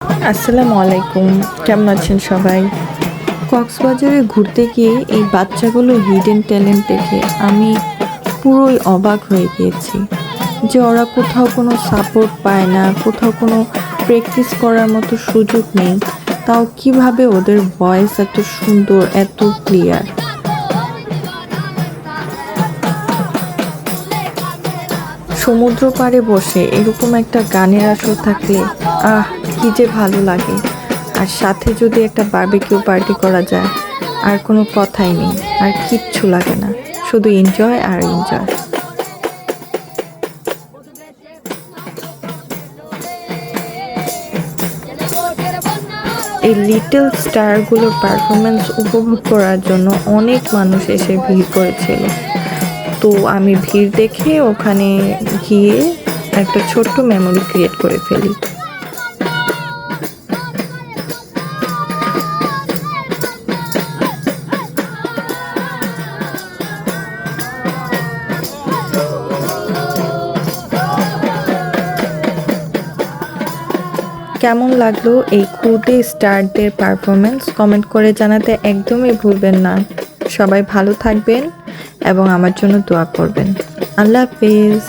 আসসালামু আলাইকুম, কেমন আছেন সবাই? কক্সবাজারে ঘুরতে গিয়ে এই বাচ্চাগুলো হিডেন ট্যালেন্ট দেখে আমি পুরোই অবাক হয়ে গিয়েছি যে ওরা কোথাও কোনো সাপোর্ট পায় না, কোথাও কোনো প্র্যাকটিস করার মতো সুযোগ নেই, তাও কিভাবে ওদের ভয়েস এত সুন্দর, এত ক্লিয়ার। সমুদ্র পাড়ে বসে এরকম একটা গানের আসর থাকলে আহ, কি যে ভালো লাগে। আর সাথে যদি একটা বারবিকিউ পার্টি করা যায়, আর কোনো কথাই নেই, আর কিচ্ছু লাগে না, শুধু এনজয় আর এনজয়। এই লিটল স্টারগুলোর পারফরমেন্স উপভোগ করার জন্য অনেক মানুষ এসে ভিড় করেছিল। তো আমি ভিড় দেখে ওখানে গিয়ে একটা ছোট্ট মেমোরি ক্রিয়েট করে ফেলি। কেমন লাগলো এই কুর্দি স্টারদের পারফরমেন্স কমেন্ট করে জানাতে একদমই ভুলবেন না। সবাই ভালো থাকবেন এবং আমার জন্য দোয়া করবেন। আল্লাহ হাফেজ।